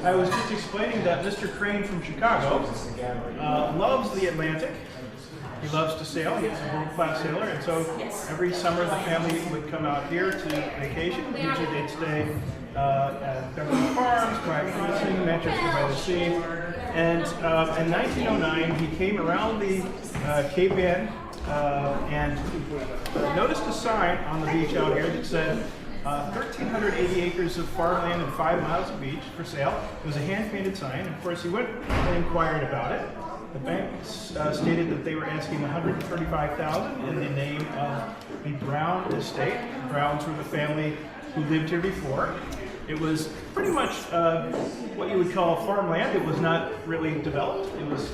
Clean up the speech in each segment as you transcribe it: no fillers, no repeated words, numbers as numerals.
I was just explaining that Mr. Crane from Chicago loves the Atlantic. He loves to sail. He's a world-class sailor, and so every summer the family would come out here to vacation. Usually they'd stay at Beverly Farms, Encompassing, Manchester by the Sea. And in 1909, he came around the Cape Ann and noticed a sign on the beach out here that said 1,380 acres of farmland and 5 miles of beach for sale. It was a hand-painted sign. Of course, he went and inquired about it. The bank stated that they were asking $135,000 in the name of the Brown estate. The Browns were the family who lived here before. It was pretty much what you would call farmland. It was not really developed. It was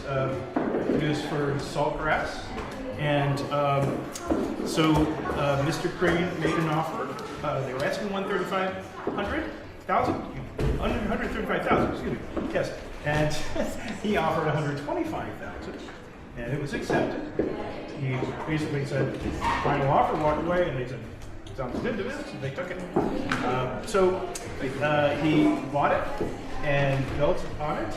used for saltgrass. And so Mr. Crane made an offer. They were asking $135,000, excuse me. Yes. And he offered $125,000, and it was accepted. He basically said, final offer, walked away, and they said, sounds good to us, and they took it. So he bought it and built on it.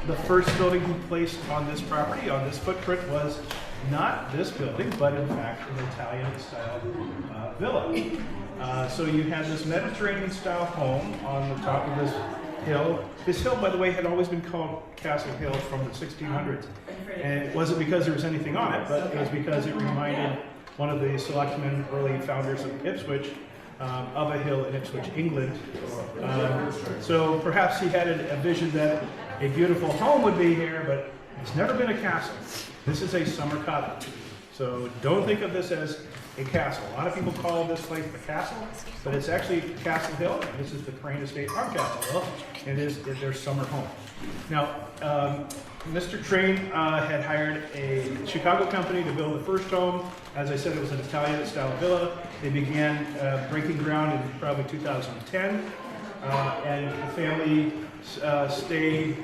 The first building he placed on this property, on this footprint, was not this building, but in fact an Italian-style villa. So you had this Mediterranean-style home on the top of this hill. This hill, by the way, had always been called Castle Hill from the 1600s. And it wasn't because there was anything on it, but it was because it reminded one of the selectmen, early founders of Ipswich, of a hill in Ipswich, England. So perhaps he had a vision that a beautiful home would be here, but it's never been a castle. This is a summer cottage. So don't think of this as a castle. A lot of people call this place the castle, but it's actually Castle Hill. This is the Crane Estate on Castle Hill, and it is their summer home. Now, Mr. Crane had hired a Chicago company to build the first home. As I said, it was an Italian-style villa. They began breaking ground in probably 2010, and the family stayed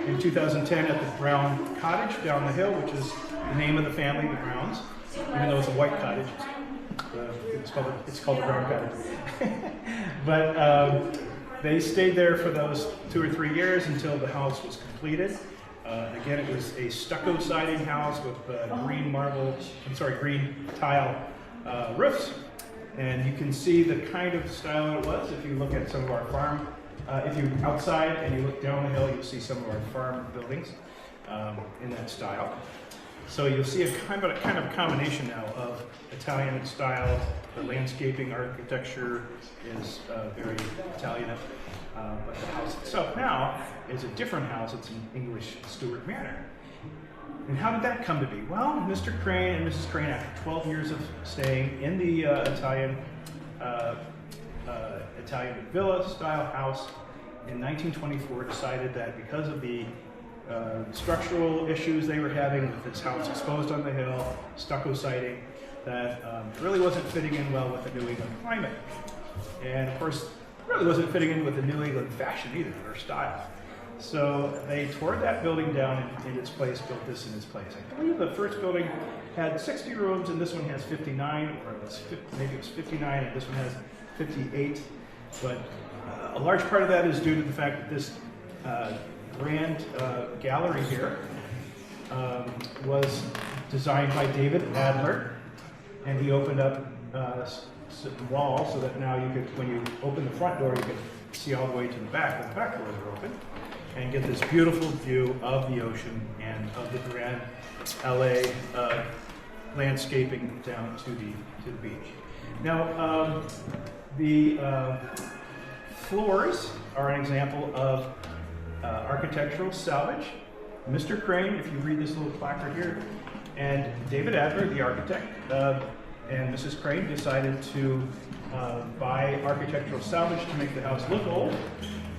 in 2010 at the Brown Cottage down the hill, which is the name of the family, the Browns. Even though it's a white cottage, it's called the Brown Cottage. But they stayed there for those 2 or 3 years until the house was completed. Again, it was a stucco siding house with green tile roofs. And you can see the kind of style it was if you look at some of our farm. If you're outside and you look down the hill, you'll see some of our farm buildings in that style. So you'll see a kind of combination now of Italian style. The landscaping architecture is very Italian, but the house itself now is a different house. It's an English Stuart manor. And how did that come to be? Well, Mr. Crane and Mrs. Crane, after 12 years of staying in the Italian villa style house, in 1924 decided that because of the structural issues they were having with this house exposed on the hill, stucco siding, that it really wasn't fitting in well with the New England climate. And of course, it really wasn't fitting in with the New England fashion either, or style. So they tore that building down in its place, built this in its place. I believe the first building had 60 rooms and this one has 59, or maybe it was 59 and this one has 58. But a large part of that is due to the fact that this grand gallery here was designed by David Adler, and he opened up walls so that now you could, when you open the front door, you could see all the way to the back when the back doors are open, and get this beautiful view of the ocean and of the Grand Allée landscaping down to the beach. Now, the floors are an example of architectural salvage. Mr. Crane, if you read this little placard here, and David Adler, the architect, and Mrs. Crane decided to buy architectural salvage to make the house look old,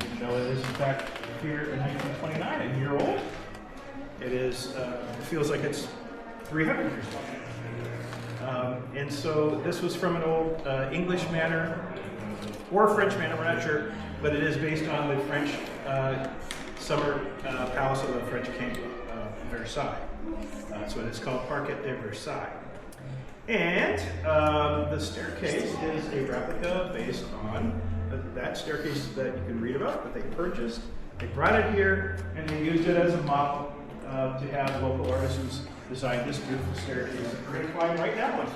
even though it is in fact here in 1929, a year old. It is, feels like it's 300 years old. And so this was from an old English manor, or French manor, we're not sure, but it is based on the French summer palace of the French king, Versailles. So it is called Parquet de Versailles. And the staircase is a replica based on that staircase that you can read about that they purchased. They brought it here and they used it as a model to have local artisans design this beautiful staircase that we're going to climb right now.